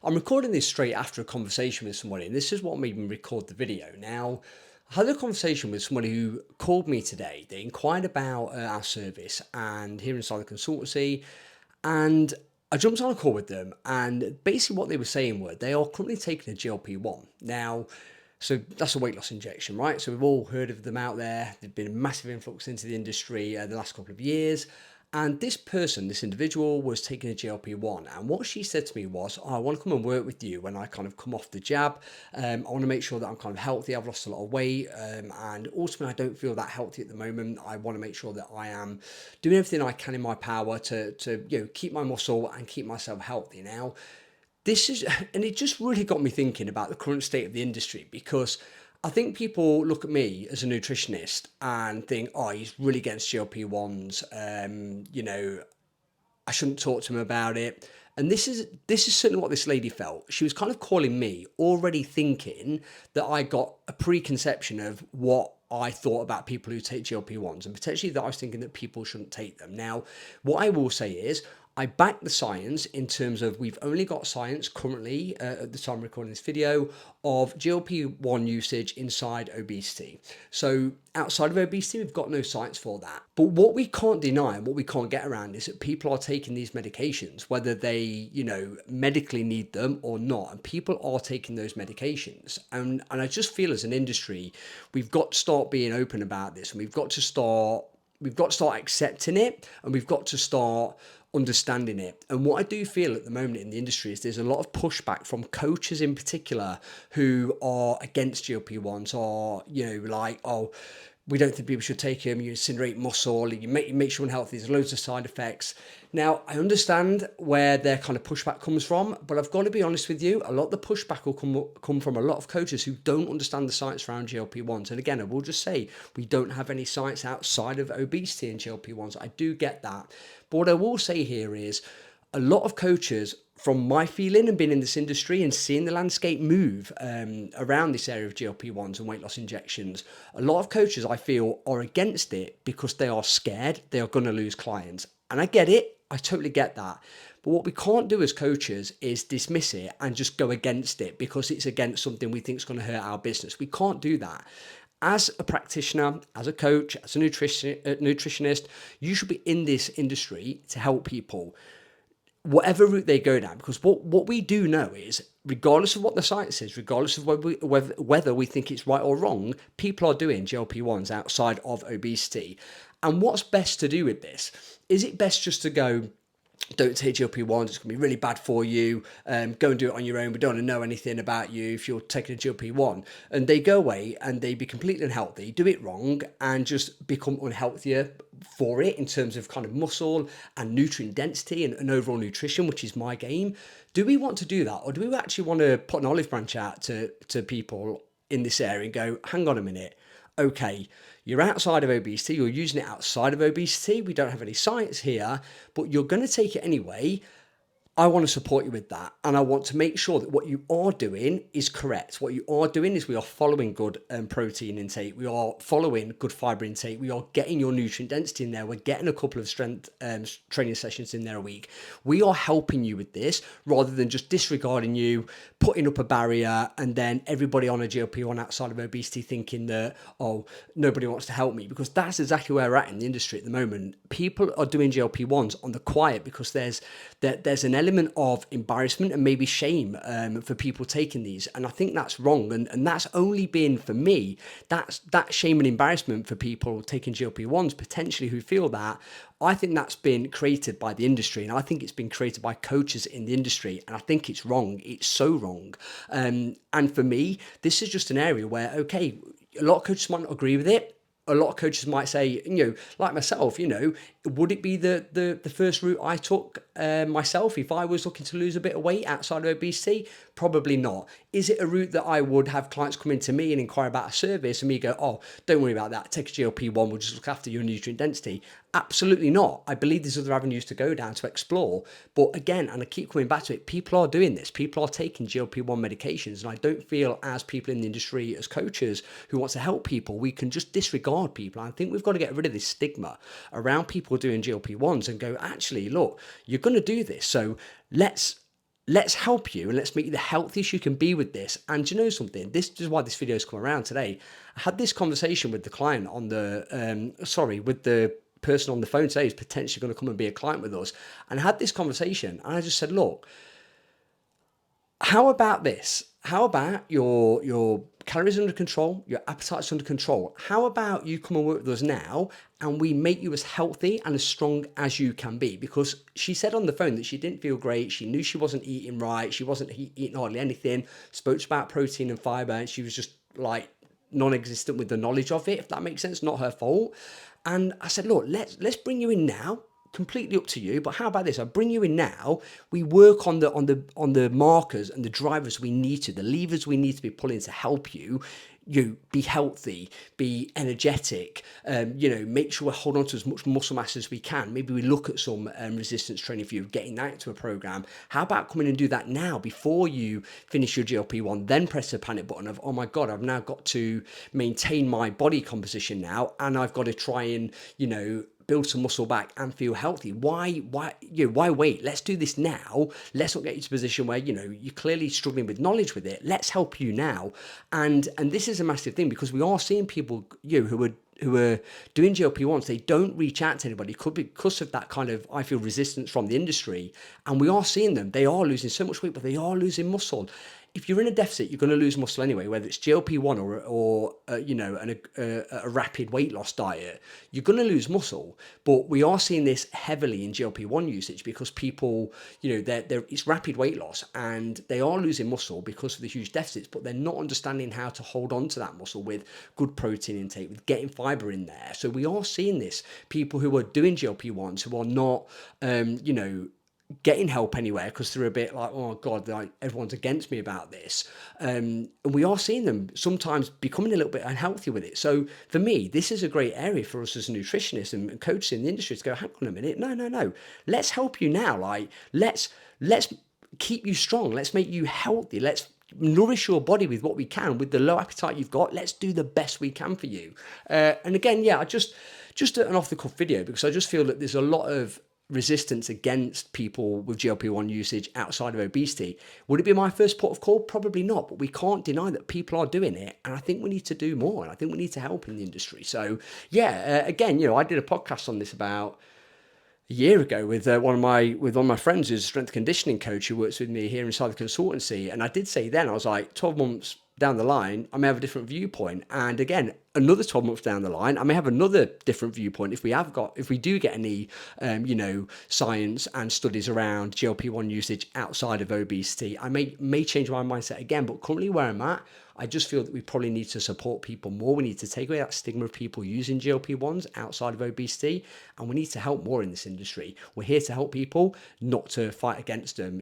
I'm recording this straight after a conversation with somebody, and this is what made me record the video. Now, I had a conversation with somebody who called me today. They inquired about our service and here inside the consultancy, and I jumped on a call with them, and basically what they were saying were they are currently taking a GLP-1. Now, so that's a weight loss injection, right? So we've all heard of them out there. They've been a massive influx into the industry the last couple of years. And this person, this individual, was taking a GLP-1. And what she said to me was, I want to come and work with you when I kind of come off the jab. I want to make sure that I'm kind of healthy. I've lost a lot of weight. And ultimately, I don't feel that healthy at the moment. I want to make sure that I am doing everything I can in my power to keep my muscle and keep myself healthy. Now, this is, and it just really got me thinking about the current state of the industry, because I think people look at me as a nutritionist and think, oh, he's really against GLP-1s. I shouldn't talk to him about it. And this is certainly what this lady felt. She was kind of calling me already thinking that I got a preconception of what I thought about people who take GLP-1s, and potentially that I was thinking that people shouldn't take them. Now, what I will say is I back the science in terms of we've only got science currently at the time of recording this video of GLP-1 usage inside obesity. So outside of obesity, we've got no science for that. But what we can't deny and what we can't get around is that people are taking these medications, whether they, medically need them or not. And people are taking those medications. And I just feel as an industry, we've got to start being open about this, and we've got to start accepting it, and we've got to start understanding it. And what I do feel at the moment in the industry is there's a lot of pushback from coaches in particular who are against GLP-1s, or like, oh, we don't think people should take them, you incinerate muscle, you make sure unhealthy, there's loads of side effects. Now, I understand where their kind of pushback comes from, but I've got to be honest with you, a lot of the pushback will come from a lot of coaches who don't understand the science around GLP-1s. And again, I will just say, we don't have any science outside of obesity and GLP-1s. I do get that. But what I will say here is, a lot of coaches, from my feeling and being in this industry and seeing the landscape move around this area of GLP-1s and weight loss injections, a lot of coaches I feel are against it because they are scared they are going to lose clients. And I get it. I totally get that. But what we can't do as coaches is dismiss it and just go against it because it's against something we think is going to hurt our business. We can't do that. As a practitioner, as a coach, as a nutritionist, you should be in this industry to help people, whatever route they go down. Because what we do know is, regardless of what the science is, regardless of whether we think it's right or wrong, people are doing GLP-1s outside of obesity. And what's best to do with this? Is it best just to go, don't take GLP-1s, it's going to be really bad for you, go and do it on your own, we don't want to know anything about you if you're taking a GLP-1, and they go away and they be completely unhealthy, do it wrong, and just become unhealthier for it in terms of kind of muscle and nutrient density and overall nutrition, which is my game? Do we want to do that, or do we actually want to put an olive branch out to people in this area and go, hang on a minute, okay, you're outside of obesity, you're using it outside of obesity, we don't have any science here, but you're going to take it anyway. I want to support you with that. And I want to make sure that what you are doing is correct. What you are doing is we are following good protein intake. We are following good fibre intake. We are getting your nutrient density in there. We're getting a couple of strength training sessions in there a week. We are helping you with this rather than just disregarding you, putting up a barrier, and then everybody on a GLP-1 outside of obesity thinking that, oh, nobody wants to help me. Because that's exactly where we're at in the industry at the moment. People are doing GLP-1s on the quiet because there's an element of embarrassment and maybe shame for people taking these, and I think that's wrong, and that's only been, for me, that shame and embarrassment for people taking GLP-1s potentially who feel that. I think that's been created by the industry, and I think it's been created by coaches in the industry, and I think it's wrong. It's so wrong. And for me, this is just an area where, okay, a lot of coaches might not agree with it. A lot of coaches might say, like myself, would it be the first route I took myself if I was looking to lose a bit of weight outside of obesity? Probably not. Is it a route that I would have clients come into me and inquire about a service and me go, oh, don't worry about that, take a GLP-1, we'll just look after your nutrient density? Absolutely not. I believe there's other avenues to go down to explore. But again, and I keep coming back to it, people are doing this. People are taking GLP-1 medications. And I don't feel, as people in the industry, as coaches who want to help people, we can just disregard people. I think we've got to get rid of this stigma around people doing GLP-1s and go, actually, look, you're going to do this. So let's let's help you and let's make you the healthiest you can be with this. And do you know something? This is why this video has come around today. I had this conversation with the client on the, with the person on the phone today who's potentially going to come and be a client with us. And I had this conversation and I just said, look, how about this? How about your calories under control, your appetite's under control? How about you come and work with us now and we make you as healthy and as strong as you can be? Because she said on the phone that she didn't feel great. She knew she wasn't eating right. She wasn't eating hardly anything. Spoke about protein and fiber, and she was just like non-existent with the knowledge of it, if that makes sense. Not her fault. And I said, look, let's bring you in now. Completely up to you, but how about this? I bring you in now. We work on the markers and the drivers we need to, the levers we need to be pulling to help you be healthy, be energetic, make sure we hold on to as much muscle mass as we can. Maybe we look at some resistance training for you, getting that into a program. How about coming and do that now before you finish your GLP-1, then press the panic button of, oh my God, I've now got to maintain my body composition now, and I've got to try and, build some muscle back and feel healthy. Why wait? Let's do this now. Let's not get you to a position where, you're clearly struggling with knowledge with it. Let's help you now. And this is a massive thing, because we are seeing people, who are doing GLP-1s, they don't reach out to anybody. It could be because of that kind of, I feel, resistance from the industry. And we are seeing them. They are losing so much weight, but they are losing muscle. If you're in a deficit, you're going to lose muscle anyway, whether it's GLP-1 or a rapid weight loss diet, you're going to lose muscle. But we are seeing this heavily in GLP-1 usage because people, it's rapid weight loss and they are losing muscle because of the huge deficits, but they're not understanding how to hold on to that muscle with good protein intake, with getting fiber in there. So we are seeing this, people who are doing GLP-1s who are not, getting help anywhere because they're a bit like, oh God, like, everyone's against me about this. And we are seeing them sometimes becoming a little bit unhealthy with it. So for me, this is a great area for us as nutritionists and coaches in the industry to go, hang on a minute, no. Let's help you now. Like, let's keep you strong. Let's make you healthy. Let's nourish your body with what we can, with the low appetite you've got. Let's do the best we can for you. And again, I just an off the cuff video, because I just feel that there's a lot of resistance against people with GLP-1 usage outside of obesity. Would it be my first port of call? Probably not, but we can't deny that people are doing it, and I think we need to do more, and I think we need to help in the industry. So again, I did a podcast on this about a year ago with one of my friends who's a strength conditioning coach who works with me here inside the consultancy, and I did say then, I was like, 12 months down the line, I may have a different viewpoint. And again, another 12 months down the line, I may have another different viewpoint if we do get any, science and studies around GLP-1 usage outside of obesity. I may change my mindset again, but currently where I'm at, I just feel that we probably need to support people more. We need to take away that stigma of people using GLP-1s outside of obesity, and we need to help more in this industry. We're here to help people, not to fight against them.